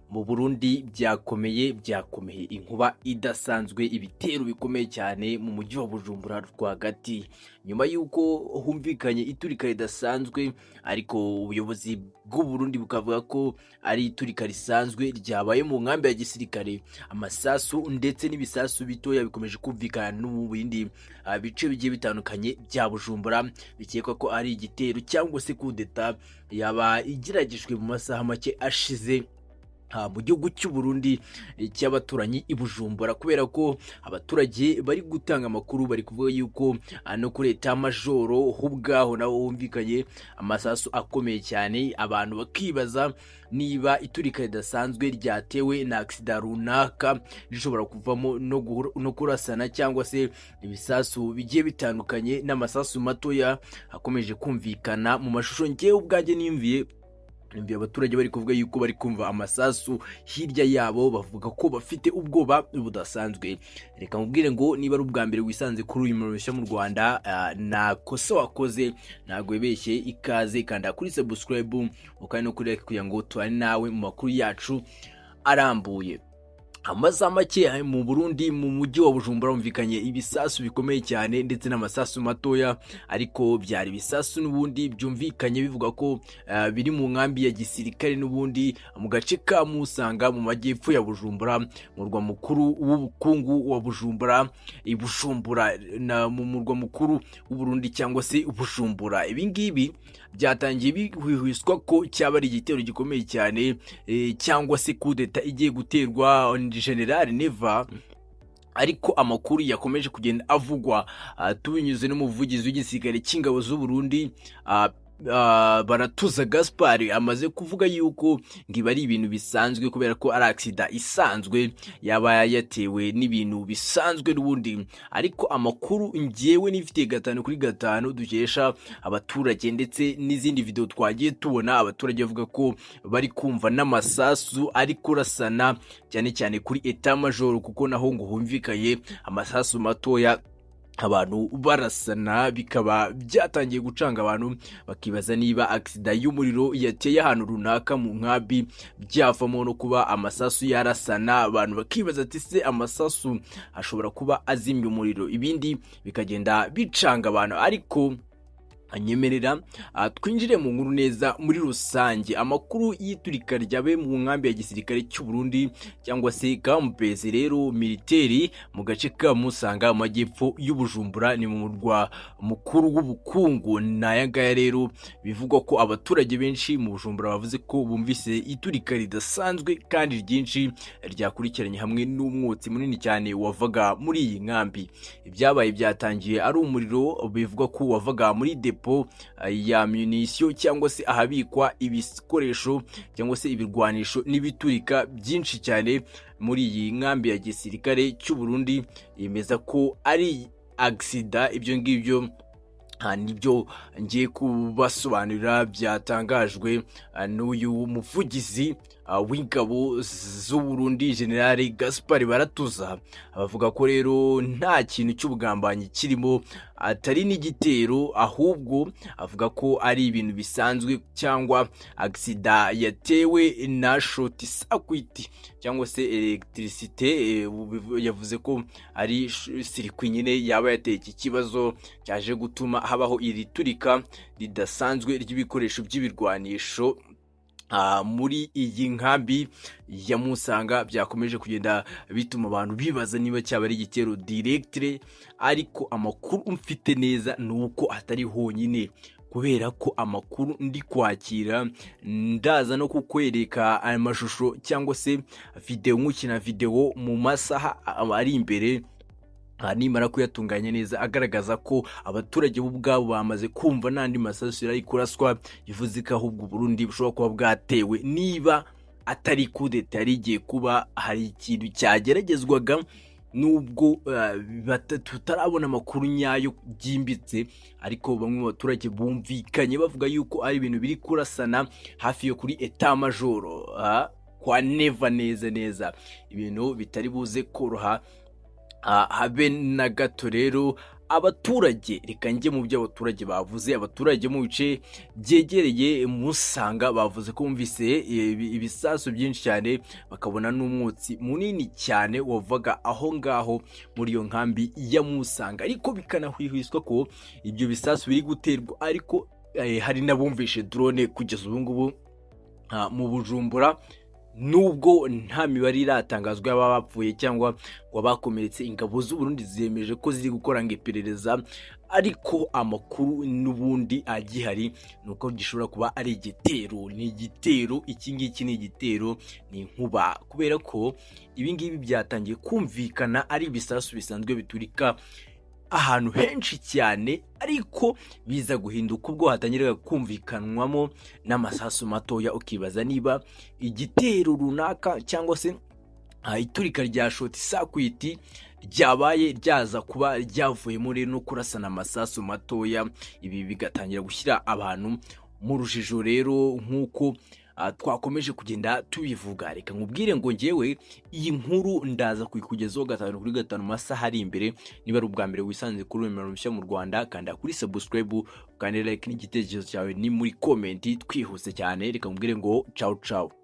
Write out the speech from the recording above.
Mu Burundi byakomeye inkuba idasanzwe, ibitero bikomeye cyane mu mujyi wa Bujumbura rwagati, nyuma y'uko humvikanye iturika ridasanzwe, ariko ubuyobozi bw'u Burundi bukavuga ko ari iturika risanzwe ryabaye mu nkambi ya gisirikare. Amasasu ndetse n'ibisasu bitoya bikomeje kumvikana no mu bindi bice bigiye bitandukanye bya Bujumbura, bikekwa ko ari igitero cyangwa se kudeta yaba igiragijwe mu masaha make ashize mu gihugu cy'u Burundi cy'abaturanyi i Bujumbura, kubera ko abaturage bari gutanga amakuru, bari kuvuga yuko no kuri Etat Majoro ubwaho naho humvikanye amasasu akomeye cyane. Abantu bakibaza niba iturika ridasanzwe ryatewe na accident runaka rishobora kuvamo no kurasana, cyangwa se ibisasu bigiye bitandukanye n'amasasu matoya akomeje kumvikana mu mashusho. Njyewe ubwanjye nimviye abaturage bari kuvuga yuko bari kumva amasasu hirya yabo, bavuga ko bafite ubwoba budasanzwe. Reka mubwire ngo niba ari ubwa mbere wisanze kuri uyu murongo mu Rwanda, nta kosa wakoze, ntabwo wibeshye. Ikaze, kanda kuri subscribe ukandi no kuri like kugira ngo tubane nawe mu makuru yacu arambuye. Amasaha make mu Burundi mu mujyi wa Bujumbura humvikanye ibisasu bikomeye cyane ndetse n'amasasu matoya, ariko byari ibisasu n'ubundi byumvikanye bivuga ko biri mu nkambi ya gisirikare n'ubundi mu gace ka Musanga mu majyepfo ya Bujumbura, mu murwa mukuru w'ubukungu wa Bujumbura, Bujumbura na mu murwa mukuru w'u Burundi cyangwa se Bujumbura. Ibi ngibi byatangiye bihwiswa ko cyaba ari igitero gikomeye cyane, cyangwa se kudeta igiye guterwa General Neva, ariko amakuru yakomeje kugenda avugwa tubinyuze n'umuvugizi w'igisirikare cy'ingabo z'u Burundi, Baratuza Gaspard, amaze kuvuga yuko ngiba ari ibintu bisanzwe, kubera ko ari accident isanzwe yaba yatewe n'ibintu bisanzwe n'ubundi. Ariko amakuru ngewe nifite 5/5 dukesha abaturage ndetse n'izindi video twagiye tubona, abaturage bavuga ko bari kumva n'amasasu ari kurasana cyane cyane kuri Etat Major, kuko naho ngo humvikaye amasasu matoya, abantu barasana, bikaba byatangiye gucanga abantu bakibaza niba accident y'umuriro yateye ahantu runaka mu nkambi byavamo no kuba amasasu yarasana. Abantu bakibaza ati se amasasu ashobora kuba azimya umuriro, ibindi bikagenda bicanga abantu. Ariko anyemerera twinjire mu nkuru neza muri rusange. Amakuru y'iturika ryabe mu nkambi ya gisirikare cy'u Burundi cyangwa se Campes rero militeri mu gace ka Musanga mu majyepfo y'Ubujumbura, ni mu murwa mukuru w'ubukungu. Nayangaya rero bivugwa ko abaturage benshi mu Bujumbura bavuze ko bumvise iturika ridasanzwe kandi ryinshi ryakurikiranye, hamwe n'umwotsi munini cyane wavaga muri iyi nkambi. Ibyabaye byatangiye ari umuriro, bivugwa ko wavaga muri ya munition cyangwa se ahabikwa ibikoresho cyangwa se ibirwanisho n'ibiturika byinshi cyane muri iyi nkambi ya gisirikare cy'u Burundi. Yemeza ko ari accident. Ibyo ngibyo nibyo ngiye kubasobanurira, byatangajwe n'uyu muvugizi w'ingabo z'u Burundi General Gaspard Baratuza. Abavuga ko rero nta kintu cy'ubugambanyi kirimo, atari n'igitero, ahubwo avuga ko ari ibintu bisanzwe cyangwa accident yatewe na short circuit cyangwa se electricité. Yavuze ko ari circuit nyine yaba yateye iki kibazo cyaje gutuma habaho iri turika ridasanzwe ry'ibikoresho by'ibirwanisho muri iyi nkambi ya Musanga. Byakomeje kugenda bituma abantu bibaza niba cyaba ari igitero directre, ariko amakuru mfite neza nuko atari honyine, kubera ko amakuru ndi kwakira ndaza no kukwereka amashusho cyangwa se video, nkukina video mu masaha ari imbere, nimara kuyatunganya neza, agaragaza ko abaturage bo ubwabo bamaze kumva n'andi masasu yari kuraswa. Bivuze ko ahubwo Burundi bushobora kuba bwatewe, niba atari kudeta yari igiye kuba hari ikintu cyageragezwaga, nubwo tutarabona amakuru nyayo byimbitse. Ariko bamwe mu baturage bumvikanye bavuga yuko ari ibintu biri kurasana hafi yo kuri Etat Major kwa Neva, neza ibintu bitari buze koroha habe na gato. Rero abaturage, reka njye mu byo abaturage bavuze. Abaturage mu bice byegereye Musanga bavuze ko bumvise ibisasu byinshi cyane, bakabona n'umwotsi munini cyane wavaga aho ngaho muri iyo nkambi ya Musanga, ariko bikanahwihwiswa ko ibyo bisasu biri guterwa, ariko hari n'abumvishe drone kugeza ubu ngubu mu Bujumbura, nubwo nta mibare iratangazwa y'ababa bapfuye cyangwa ngo bakomeretse. Ingabo z'u Burundi zemeje ko ziri gukora iperereza, ariko amakuru n'ubundi agihari nuko gishobora kuba ari igitero. Ni igitero, iki ngiki ni igitero, ni inkuba, kubera ko ibi ngibi byatangiye kumvikana ari ibisasu bisanzwe biturika ahantu henshi cyane, ariko biza guhinduka ubwo hatangiraga kumvikanwamo n'amasasu matoya. Ukibaza niba igitero runaka cyangwa se iturika rya shoti sakwiti ryabaye ryaza kuba ryavuyemo rero no kurasana amasasu matoya, ibi bigatangira gushyira abantu mu rujijo rero, nk'uko twakomeje kugenda tubivuga. Reka nkubwire ngo ngewe iyi nkuru ndaza kuyikugezaho 5/5 mu masaha ari imbere. Niba ari ubwa mbere wisanze kuri uyu mushya mu Rwanda, kanda kuri subscribe, kandi like n'igitekerezo cyawe ni muri comment twihuse cyane. Reka nkubwire ngo ciao ciao.